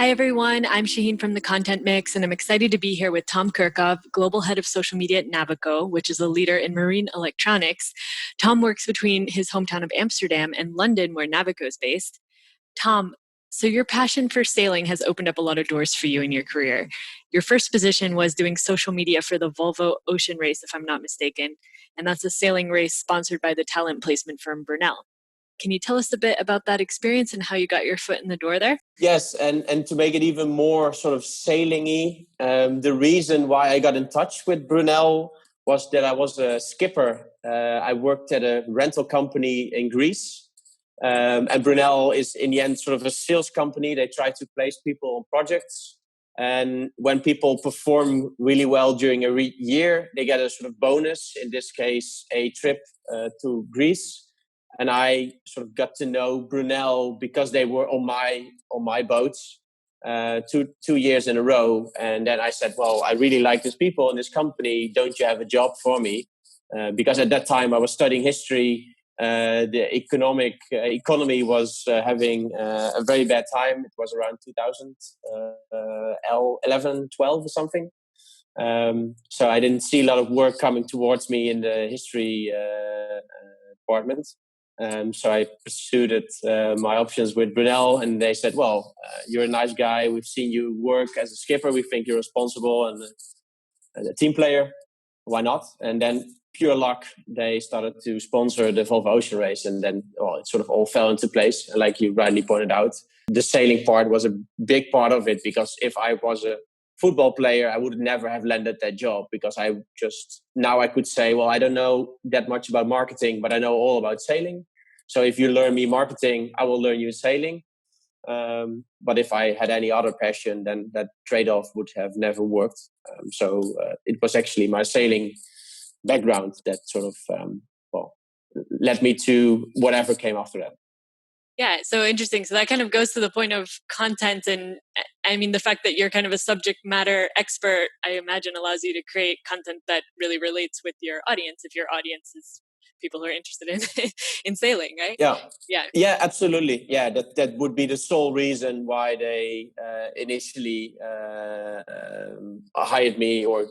Hi, everyone. I'm Shaheen from The Content Mix, and I'm excited to be here with Tom Kerkhof, Global Head of Social Media at Navico, which is a leader in marine electronics. Tom works between his hometown of Amsterdam and London, where Navico is based. Tom, so your passion for sailing has opened up a lot of doors for you in your career. Your first position was doing social media for the Volvo Ocean Race, if I'm not mistaken, and that's a sailing race sponsored by the talent placement firm Brunel. Can you tell us a bit about that experience and how you got your foot in the door there? Yes, and to make it even more sort of sailing-y, the reason why I got in touch with Brunel was that I was a skipper. I worked at a rental company in Greece. And Brunel is in the end sort of a sales company. They try to place people on projects. And when people perform really well during a year, they get a sort of bonus, in this case, a trip to Greece. And I sort of got to know Brunel because they were on my boats 2 years in a row. And then I said, well, I really like these people in this company. Don't you have a job for me? Because at that time I was studying history. The economy was having a very bad time. It was around 2011, 12 or something. So I didn't see a lot of work coming towards me in the history department. So I pursued my options with Brunel, and they said, well, you're a nice guy. We've seen you work as a skipper. We think you're responsible and a team player. Why not? And then pure luck, they started to sponsor the Volvo Ocean Race, and then it sort of all fell into place. And like you rightly pointed out, the sailing part was a big part of it, because if I was a football player, I would never have landed that job, because now I could say, well, I don't know that much about marketing, but I know all about sailing. So if you learn me marketing, I will learn you sailing. But if I had any other passion, then that trade-off would have never worked. So it was actually my sailing background that sort of led me to whatever came after that. Yeah, so interesting. So that kind of goes to the point of content. And I mean, the fact that you're kind of a subject matter expert, I imagine, allows you to create content that really relates with your audience, if your audience is people who are interested in sailing, right? Yeah, absolutely. Yeah, that would be the sole reason why they initially hired me, or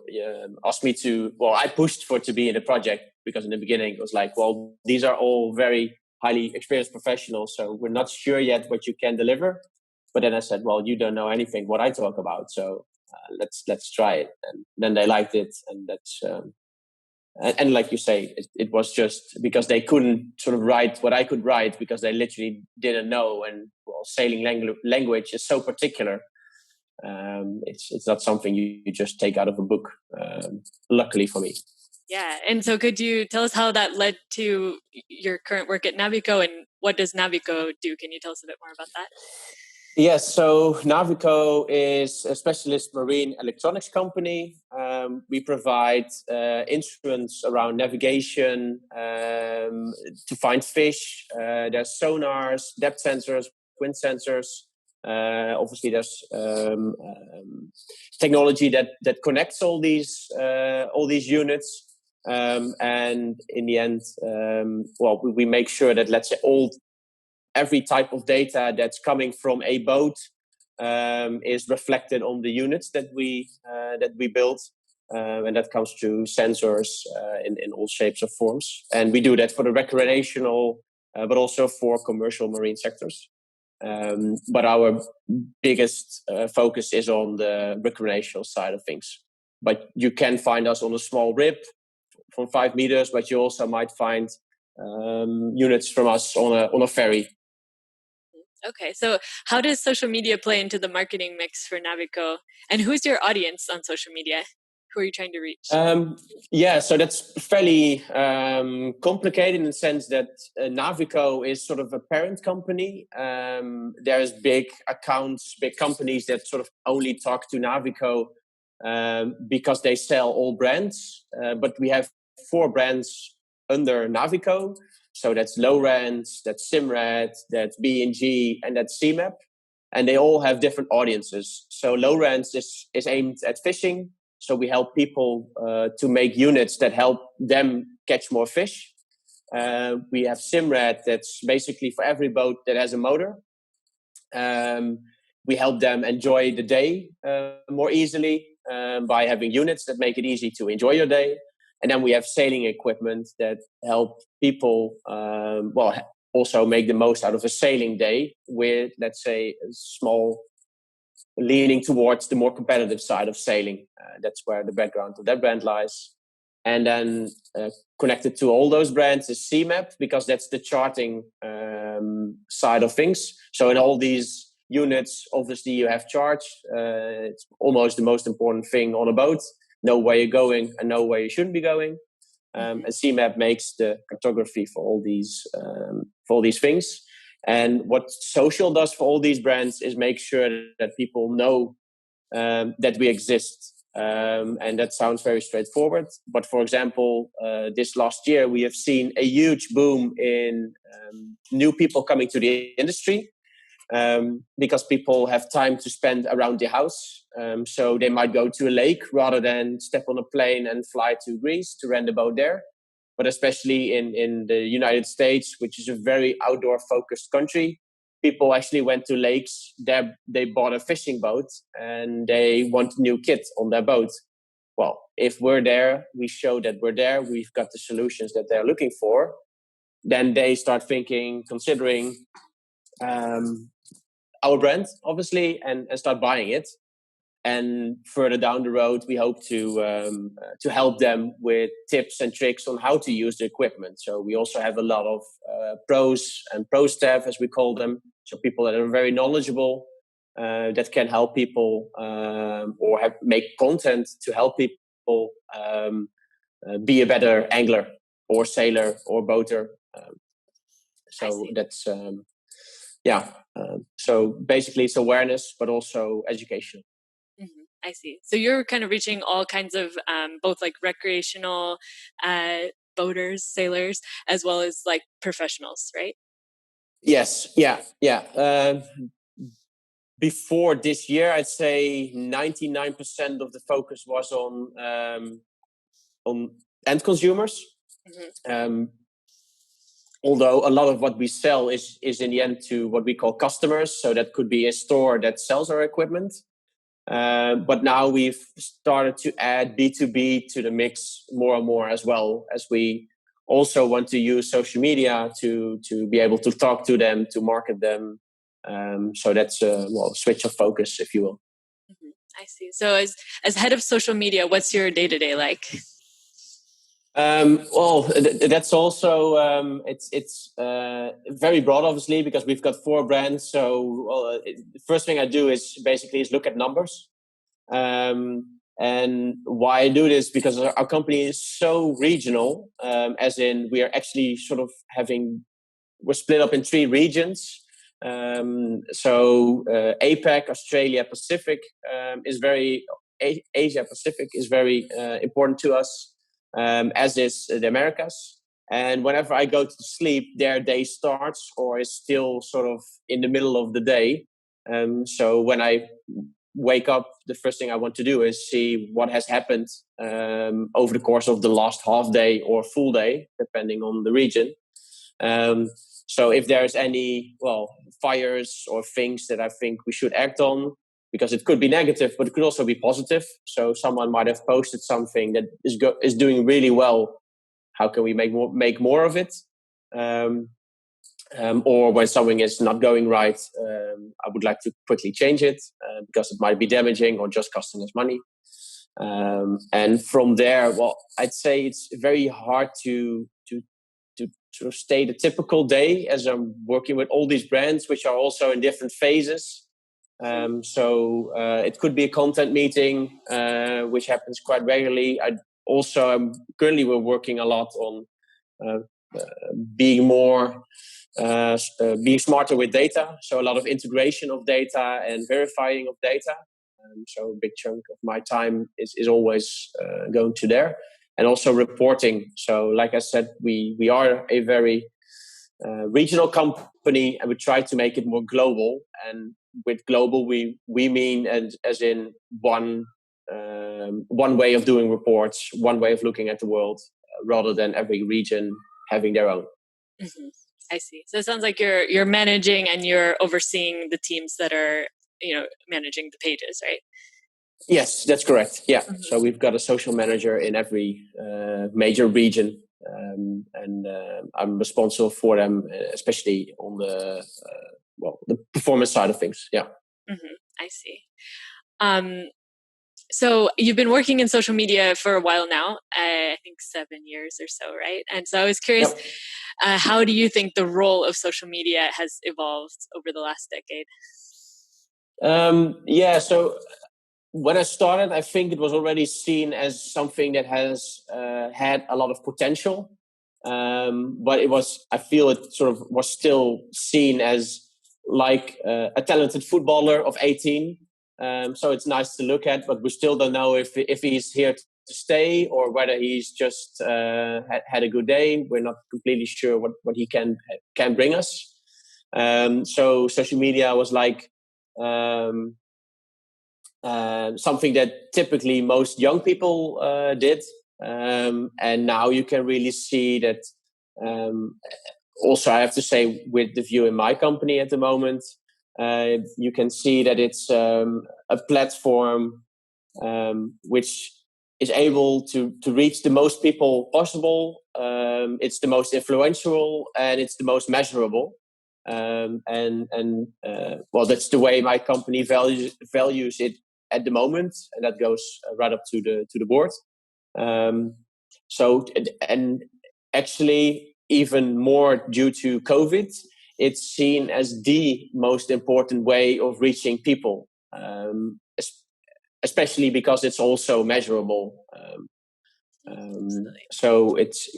asked me to. Well, I pushed to be in the project, because in the beginning it was like, well, these are all very highly experienced professionals, so we're not sure yet what you can deliver. But then I said, well, you don't know anything what I talk about, so let's try it. And then they liked it, and that's. And like you say, it was just because they couldn't sort of write what I could write, because they literally didn't know. And sailing language is so particular. It's not something you just take out of a book, luckily for me. Yeah. And so could you tell us how that led to your current work at Navico, and what does Navico do? Can you tell us a bit more about that? Yes, so Navico is a specialist marine electronics company. We provide instruments around navigation to find fish. There's sonars, depth sensors, wind sensors. Obviously, there's technology that connects all these units. And in the end, we make sure that, let's say, every type of data that's coming from a boat is reflected on the units that we build, and that comes through sensors in all shapes or forms. And we do that for the recreational, but also for commercial marine sectors. But our biggest focus is on the recreational side of things. But you can find us on a small rib from 5 meters, but you also might find units from us on a ferry. Okay, so how does social media play into the marketing mix for Navico? And who's your audience on social media? Who are you trying to reach? So that's fairly complicated, in the sense that Navico is sort of a parent company. There's big accounts, big companies that sort of only talk to Navico because they sell all brands. But we have 4 brands under Navico. So that's Lowrance, that's Simrad, that's B&G, and that's CMAP. And they all have different audiences. So Lowrance is aimed at fishing. So we help people to make units that help them catch more fish. We have Simrad, that's basically for every boat that has a motor. we help them enjoy the day more easily by having units that make it easy to enjoy your day. And then we have sailing equipment that help people, also make the most out of a sailing day with, let's say, a small leaning towards the more competitive side of sailing. That's where the background of that brand lies. And then connected to all those brands is CMAP, because that's the charting side of things. So in all these units, obviously you have charge. It's almost the most important thing on a boat. Know where you're going and know where you shouldn't be going. And CMAP makes the cartography for all these things. And what social does for all these brands is make sure that people know that we exist. And that sounds very straightforward. But for example, this last year, we have seen a huge boom in new people coming to the industry because people have time to spend around the house. So they might go to a lake rather than step on a plane and fly to Greece to rent a boat there. But especially in the United States, which is a very outdoor-focused country, people actually went to lakes. They bought a fishing boat and they want a new kit on their boat. Well, if we're there, we show that we're there, we've got the solutions that they're looking for, then they start considering our brand, obviously, and start buying it. And further down the road, we hope to help them with tips and tricks on how to use the equipment. So we also have a lot of pros and pro staff, as we call them. So people that are very knowledgeable, that can help people or make content to help people be a better angler or sailor or boater. So that's, so basically it's awareness, but also education. I see. So you're kind of reaching all kinds of both like recreational boaters, sailors, as well as like professionals, right? Yes. Yeah. Before this year, I'd say 99% of the focus was on end consumers. Although a lot of what we sell is in the end to what we call customers. So that could be a store that sells our equipment. But now we've started to add B2B to the mix more and more, as well, as we also want to use social media to be able to talk to them, to market them. So that's a switch of focus, if you will. I see. So as head of social media, what's your day-to-day like? That's also it's very broad, obviously, because we've got 4 brands. So the first thing I do is look at numbers. And why I do this, because our company is so regional, as in we are actually we're split up in 3 regions. So APAC, Australia, Pacific Asia Pacific is very important to us. As is the Americas. And whenever I go to sleep, their day starts or is still sort of in the middle of the day. So when I wake up, the first thing I want to do is see what has happened over the course of the last half day or full day, depending on the region. So if there's any, fires or things that I think we should act on, because it could be negative, but it could also be positive. So someone might have posted something that is doing really well. How can we make more of it? Or when something is not going right, I would like to quickly change it because it might be damaging or just costing us money. And from there, I'd say it's very hard to stay the typical day, as I'm working with all these brands, which are also in different phases. So it could be a content meeting, which happens quite regularly. Currently we're working a lot on being smarter with data. So a lot of integration of data and verifying of data. So a big chunk of my time is always going to there. And also reporting. So like I said, we are a very regional company, and we try to make it more global. And with global, we mean as in one way of doing reports, one way of looking at the world, rather than every region having their own. I see. So it sounds like you're managing and you're overseeing the teams that are managing the pages, right? Yes, that's correct. Yeah. So we've got a social manager in every major region, and I'm responsible for them, especially on the performance side of things. Yeah. I see. So you've been working in social media for a while now, I think 7 years or so, right? And so I was curious, Yep. how do you think the role of social media has evolved over the last decade? So when I started, I think it was already seen as something that has had a lot of potential. But I feel it sort of was still seen as like a talented footballer of 18. So it's nice to look at, but we still don't know if he's here to stay or whether he's just had a good day. We're not completely sure what he can bring us. So social media was like something that typically most young people did. And now you can really see that. Also, I have to say, with the view in my company at the moment, you can see that it's a platform which is able to reach the most people possible. It's the most influential and it's the most measurable. Well, that's the way my company values it at the moment, and that goes right up to the board. And actually, even more due to COVID, it's seen as the most important way of reaching people, especially because it's also measurable. So it's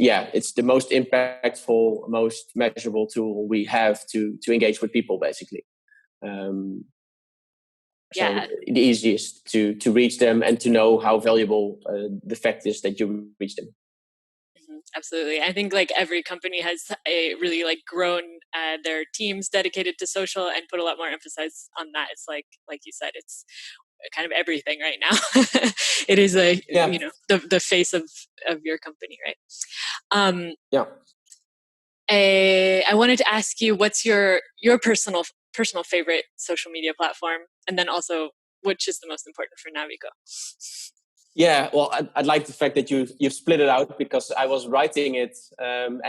the most impactful, most measurable tool we have to engage with people, basically. So the easiest to reach them and to know how valuable the fact is that you reach them. Absolutely. I think like every company has really like grown their teams dedicated to social and put a lot more emphasis on that. It's like you said, it's kind of everything right now. It is the face of your company, right? I wanted to ask you, what's your personal favorite social media platform, and then also which is the most important for Navico? Yeah, well, I'd like the fact that you've split it out, because I was writing it, and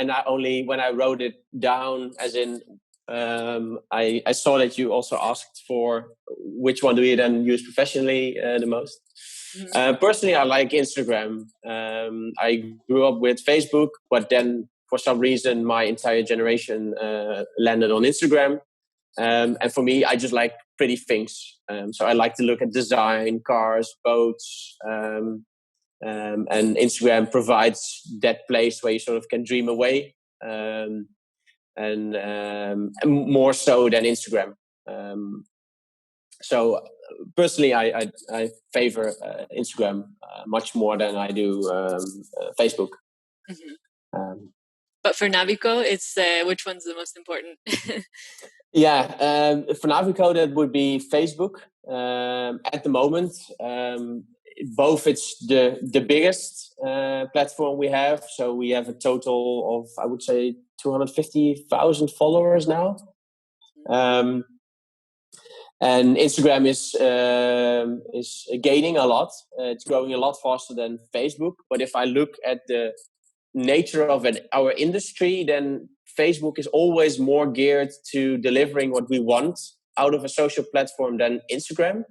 when I wrote it down, as in I saw that you also asked for which one do you then use professionally the most. Personally, I like Instagram. I grew up with Facebook, but then for some reason my entire generation landed on Instagram. And for me, I just like pretty things. So I like to look at design, cars, boats. And Instagram provides that place where you sort of can dream away. And more so than Instagram. So personally, I favor Instagram much more than I do Facebook. But for Navico, it's which one's the most important? For Navico, that would be Facebook. At the moment, both it's the biggest platform we have. So we have a total of, I would say, 250,000 followers now. And Instagram is gaining a lot. It's growing a lot faster than Facebook. But if I look at the nature of our industry, then Facebook is always more geared to delivering what we want out of a social platform than Instagram.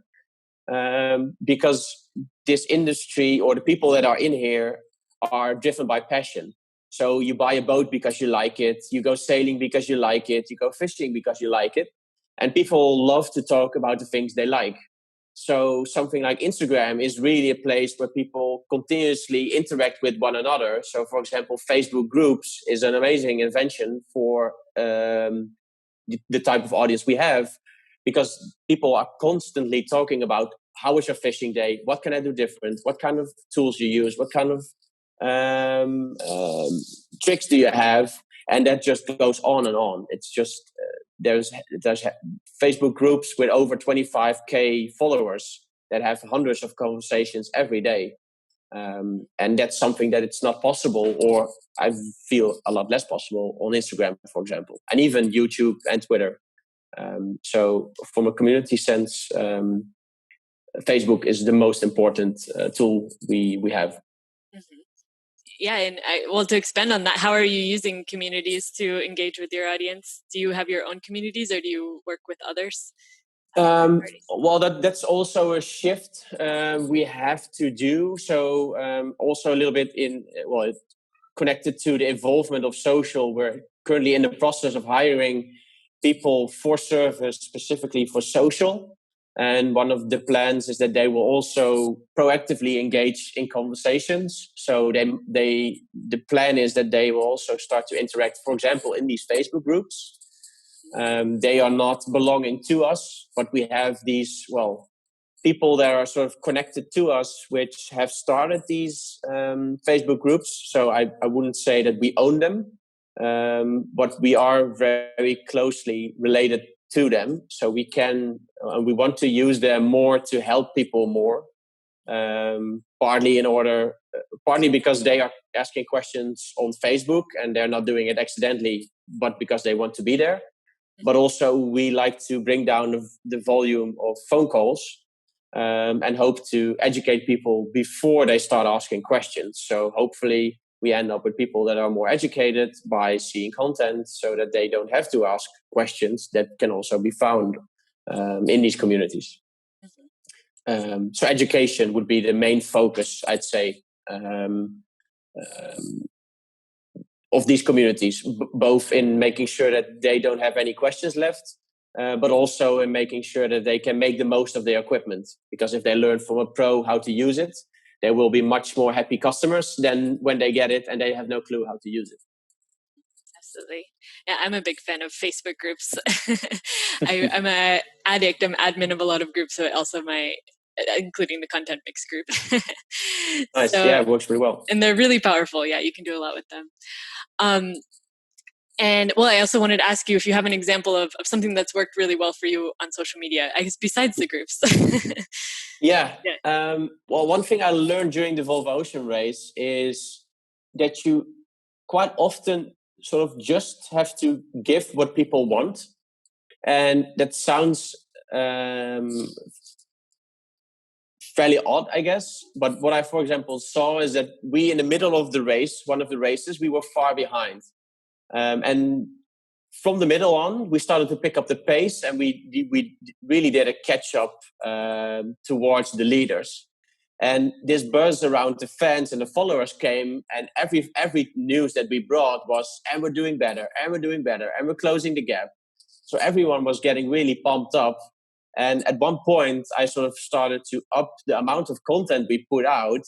Because this industry, or the people that are in here, are driven by passion. So you buy a boat because you like it, you go sailing because you like it, you go fishing because you like it. And people love to talk about the things they like. So something like Instagram is really a place where people continuously interact with one another. So, for example, Facebook groups is an amazing invention for the type of audience we have, because people are constantly talking about, how was your fishing day? What can I do different? What kind of tools you use? What kind of tricks do you have? And that just goes on and on. It's just there's Facebook groups with over 25,000 followers that have hundreds of conversations every day. And that's something that it's not possible, or I feel a lot less possible on Instagram, for example, and even YouTube and Twitter. So from a community sense, Facebook is the most important tool we have. Mm-hmm. Yeah, and to expand on that, how are you using communities to engage with your audience? Do you have your own communities, or do you work with others? Well, that's also a shift we have to do. So also a little bit connected to the involvement of social. We're currently in the process of hiring people for service specifically for social. And one of the plans is that they will also proactively engage in conversations. So the plan is that they will also start to interact, for example, in these Facebook groups. They are not belonging to us, but we have these, people that are sort of connected to us, which have started these Facebook groups. So I wouldn't say that we own them, but we are very closely related to them. So we want to use them more to help people more. Partly because they are asking questions on Facebook and they're not doing it accidentally, but because they want to be there. But also we like to bring down the volume of phone calls and hope to educate people before they start asking questions. So hopefully we end up with people that are more educated by seeing content so that they don't have to ask questions that can also be found in these communities. So education would be the main focus, I'd say, of these communities, both in making sure that they don't have any questions left, but also in making sure that they can make the most of their equipment. Because if they learn from a pro how to use it, they will be much more happy customers than when they get it and they have no clue how to use it. Absolutely. Yeah, I'm a big fan of Facebook groups. I'm an addict. I'm admin of a lot of groups, so also including the content mix group. Nice. Yeah, it works pretty well. And they're really powerful. Yeah, you can do a lot with them. And I also wanted to ask you if you have an example of something that's worked really well for you on social media, I guess, besides the groups. Yeah. One thing I learned during the Volvo Ocean race is that you quite often sort of just have to give what people want. And that sounds fairly odd, I guess. But what I, for example, saw is that we, in the middle of the race, one of the races, we were far behind. And from the middle on, we started to pick up the pace and we really did a catch up towards the leaders. And this buzz around the fans and the followers came, and every news that we brought was, and we're doing better, and we're doing better, and we're closing the gap. So everyone was getting really pumped up. And at one point, I sort of started to up the amount of content we put out,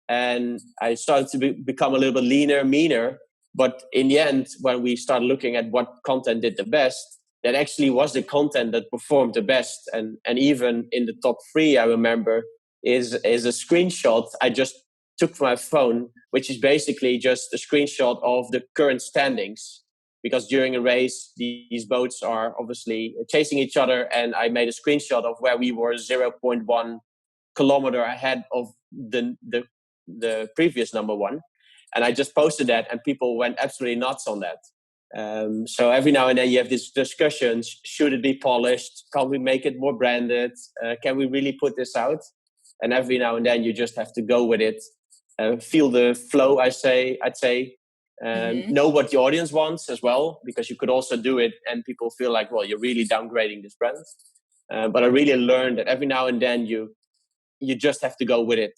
and I started to become a little bit leaner, meaner. But in the end, when we started looking at what content did the best, that actually was the content that performed the best. And even in the top 3, I remember, is a screenshot I just took from my phone, which is basically just a screenshot of the current standings. Because during a race, these boats are obviously chasing each other. And I made a screenshot of where we were 0.1 kilometer ahead of the previous number one. And I just posted that and people went absolutely nuts on that. So every now and then you have these discussions. Should it be polished? Can we make it more branded? Can we really put this out? And every now and then you just have to go with it. Feel the flow, I'd say. Know what the audience wants as well, because you could also do it and people feel like, well, you're really downgrading this brand. But I really learned that every now and then you just have to go with it.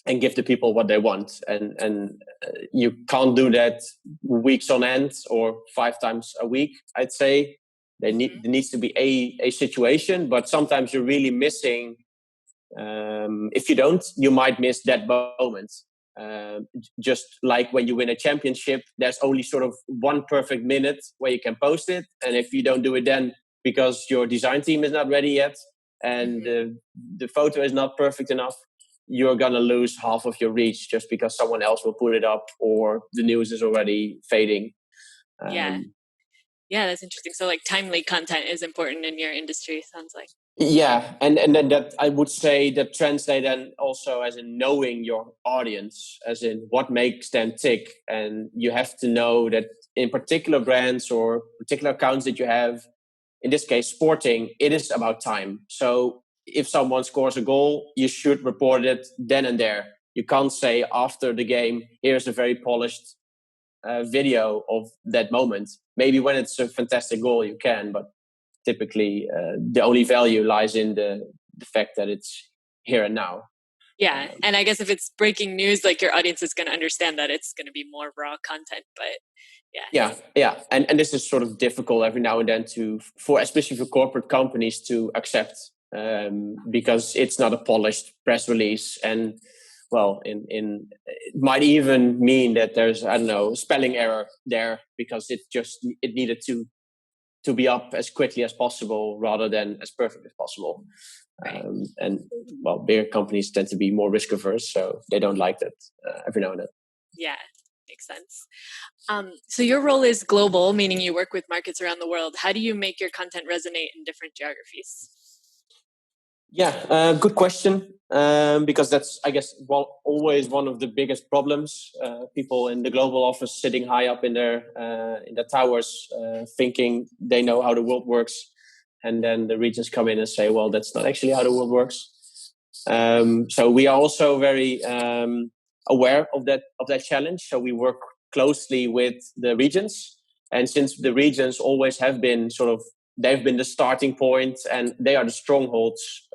And give the people what they want, and you can't do that weeks on end or 5 times a week. I'd say there needs to be a situation, but sometimes you're really missing. If you don't, you might miss that moment. Just like when you win a championship, there's only sort of one perfect minute where you can post it, and if you don't do it then because your design team is not ready yet and the photo is not perfect enough, you're going to lose half of your reach just because someone else will put it up or the news is already fading. Yeah, that's interesting. So like timely content is important in your industry, sounds like. Yeah, and then that I would say that translate then also as in knowing your audience, as in what makes them tick. And you have to know that in particular brands or particular accounts that you have, in this case, sporting, it is about time. So if someone scores a goal, you should report it then and there. You can't say after the game, here's a very polished video of that moment. Maybe when it's a fantastic goal, you can, but typically the only value lies in the fact that it's here and now. Yeah, and I guess if it's breaking news, like your audience is going to understand that it's going to be more raw content, but yeah, and this is sort of difficult every now and then for especially for corporate companies to accept, because it's not a polished press release, and well, it might even mean that there's, I don't know, spelling error there because it needed to be up as quickly as possible rather than as perfect as possible. Right. And well, bigger companies tend to be more risk averse, so they don't like that every now and then. Yeah, makes sense. So your role is global, meaning you work with markets around the world. How do you make your content resonate in different geographies? Yeah, good question. Because that's, I guess, always one of the biggest problems. People in the global office sitting high up in their towers, thinking they know how the world works, and then the regions come in and say, "Well, that's not actually how the world works." So we are also very aware of that challenge. So we work closely with the regions, and since the regions always have been they've been the starting point, and they are the strongholds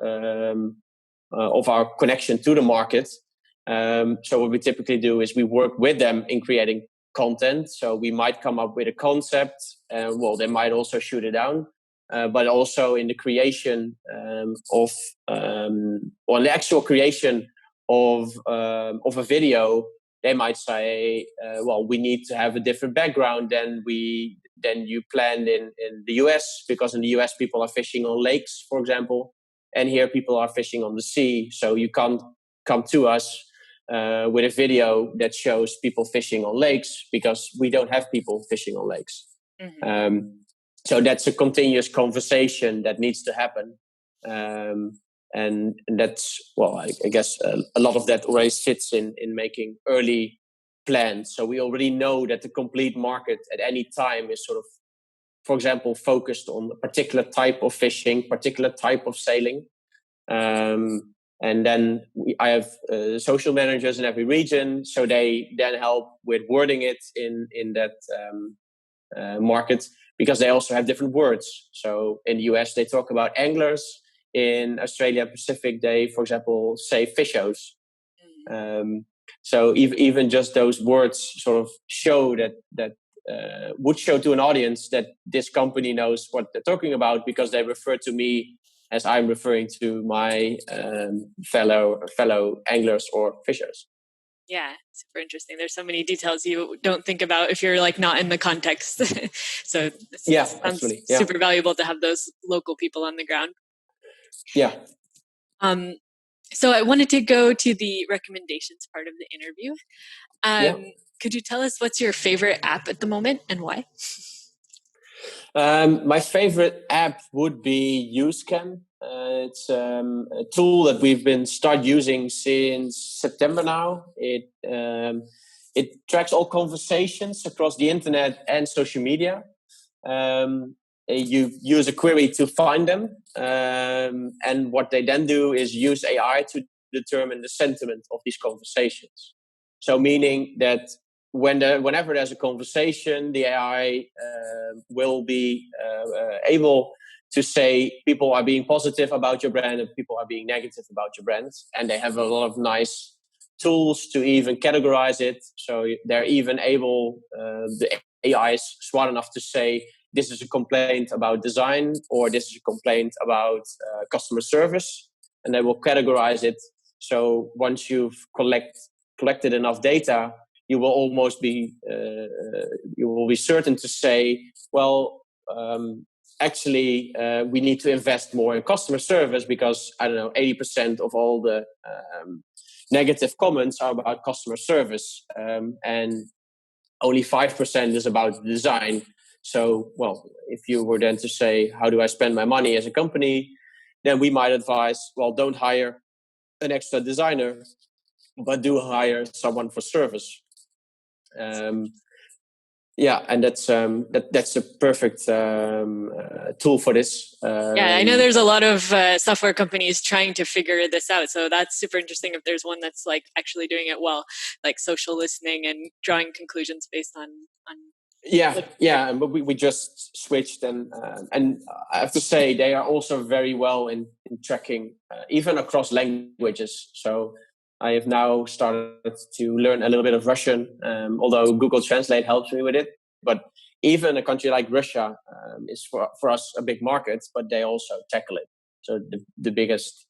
of our connection to the market. So what we typically do is we work with them in creating content. So we might come up with a concept. They might also shoot it down. But also in the creation the actual creation of a video, they might say, we need to have a different background than you planned in the US, because in the US people are fishing on lakes, for example, and here people are fishing on the sea. So you can't come to us with a video that shows people fishing on lakes, because we don't have people fishing on lakes. Mm-hmm. So that's a continuous conversation that needs to happen. And that's, I guess a lot of that already sits in making early plans. So we already know that the complete market at any time is sort of, for example, focused on a particular type of fishing, particular type of sailing. And then I have social managers in every region, so they then help with wording it in that market, because they also have different words. So in the US, they talk about anglers. In Australia Pacific, they, for example, say fishos. So even just those words sort of show that would show to an audience that this company knows what they're talking about, because they refer to me as I'm referring to my fellow anglers or fishers. Yeah, super interesting. There's so many details you don't think about if you're like not in the context. So yeah, sounds absolutely. Super valuable to have those local people on the ground. Yeah. So I wanted to go to the recommendations part of the interview. Could you tell us what's your favorite app at the moment and why? My favorite app would be UseCam. It's a tool that we've been start using since September now. It tracks all conversations across the internet and social media. You use a query to find them, and what they then do is use AI to determine the sentiment of these conversations. So meaning that whenever there's a conversation, the AI will be able to say people are being positive about your brand and people are being negative about your brand. And they have a lot of nice tools to even categorize it. So they're even able, the AI is smart enough to say, this is a complaint about design, or this is a complaint about customer service. And they will categorize it. So once you've collected enough data, you will almost be certain to say, actually, we need to invest more in customer service, because 80% of all the negative comments are about customer service, and only 5% is about design. So, if you were then to say, how do I spend my money as a company? Then we might advise, don't hire an extra designer, but do hire someone for service. Yeah, and that's a perfect tool for this. Yeah, I know there's a lot of software companies trying to figure this out. So that's super interesting if there's one that's like actually doing it well, like social listening and drawing conclusions based on yeah, but we just switched, and I have to say they are also very well in tracking, even across languages. So I have now started to learn a little bit of Russian, although Google Translate helps me with it. But even a country like Russia is for us a big market, but they also tackle it. So the biggest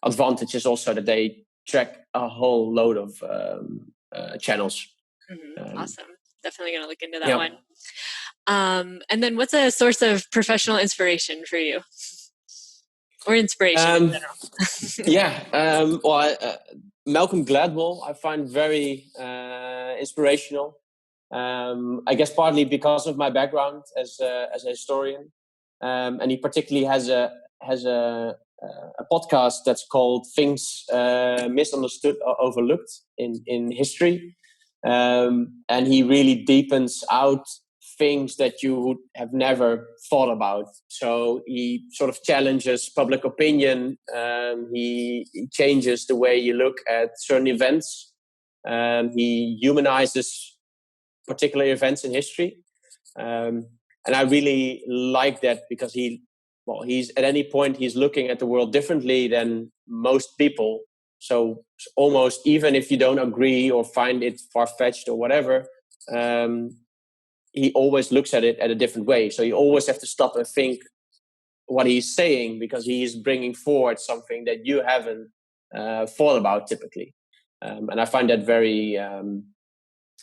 advantage is also that they track a whole load of channels. Awesome. Definitely going to look into that Yeah. one. And then what's a source of professional inspiration for you? Or inspiration in general? Malcolm Gladwell I find very inspirational. I guess partly because of my background as a historian, and he particularly has a podcast that's called "Things Misunderstood or Overlooked in History," and he really deepens out things that you would have never thought about. So he sort of challenges public opinion. He changes the way you look at certain events. He humanizes particular events in history. And I really like that because he's at any point he's looking at the world differently than most people. So almost even if you don't agree or find it far-fetched or whatever, he always looks at it at a different way. So you always have to stop and think what he's saying because he is bringing forward something that you haven't thought about typically. And I find that very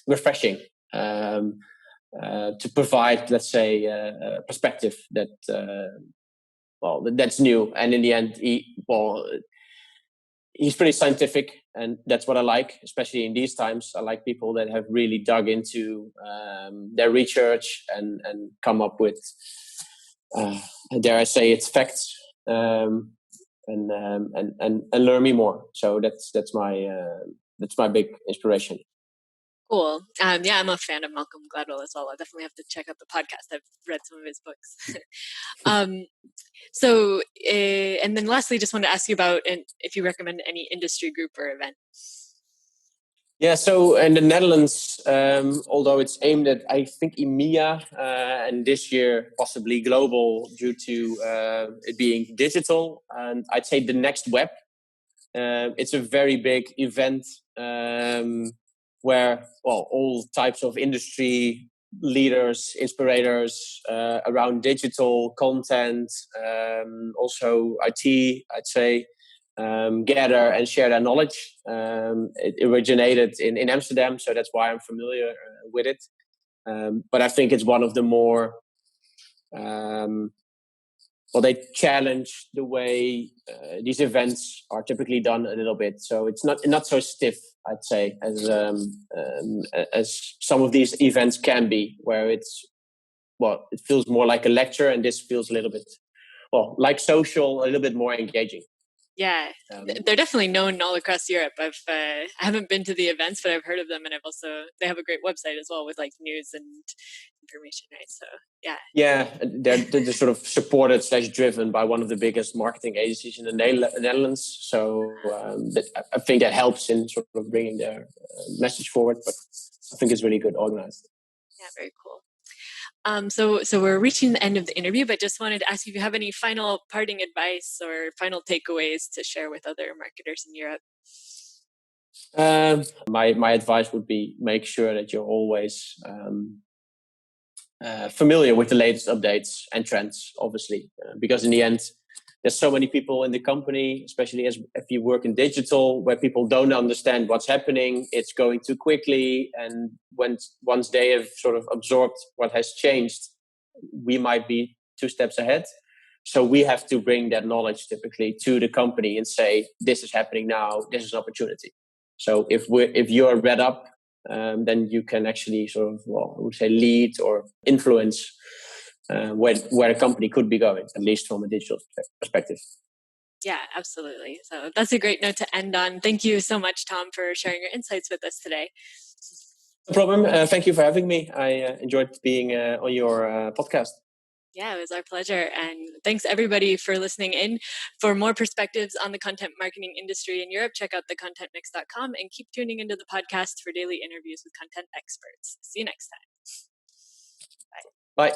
refreshing to provide, let's say, a perspective that, that's new. And in the end, he's pretty scientific, and that's what I like, especially in these times. I like people that have really dug into their research and come up with, dare I say, it's facts, and learn me more. So that's my big inspiration. Cool. Yeah, I'm a fan of Malcolm Gladwell as well. I'll definitely have to check out the podcast. I've read some of his books. And then lastly, just wanted to ask you about if you recommend any industry group or event. Yeah, so in the Netherlands, although it's aimed at, I think, EMEA, and this year possibly global due to it being digital, and I'd say the Next Web. It's a very big event where, all types of industry leaders, inspirators around digital content, also IT, I'd say, gather and share their knowledge. It originated in Amsterdam, so that's why I'm familiar with it. But I think it's one of the more they challenge the way these events are typically done a little bit. So it's not so stiff, I'd say, as some of these events can be, where it feels more like a lecture, and this feels a little bit like social, a little bit more engaging. Yeah, they're definitely known all across Europe. I haven't been to the events, but I've heard of them, and they have a great website as well with like news and information, right? So yeah. Yeah, they're sort of supported / driven by one of the biggest marketing agencies in the Netherlands. So I think that helps in sort of bringing their message forward. But I think it's really good organized. Yeah, very cool. So we're reaching the end of the interview, but just wanted to ask you if you have any final parting advice or final takeaways to share with other marketers in Europe. My advice would be make sure that you're always familiar with the latest updates and trends, obviously, because in the end, there's so many people in the company, especially if you work in digital, where people don't understand what's happening. It's going too quickly, and once they have sort of absorbed what has changed, we might be 2 steps ahead. So we have to bring that knowledge typically to the company and say, this is happening now, this is an opportunity. So if you're read up, then you can actually sort of, I would say, lead or influence where a company could be going, at least from a digital perspective. Yeah, absolutely. So that's a great note to end on. Thank you so much, Tom, for sharing your insights with us today. No problem. Thank you for having me. I enjoyed being on your podcast. Yeah, it was our pleasure. And thanks everybody for listening in. For more perspectives on the content marketing industry in Europe, check out thecontentmix.com and keep tuning into the podcast for daily interviews with content experts. See you next time. Bye.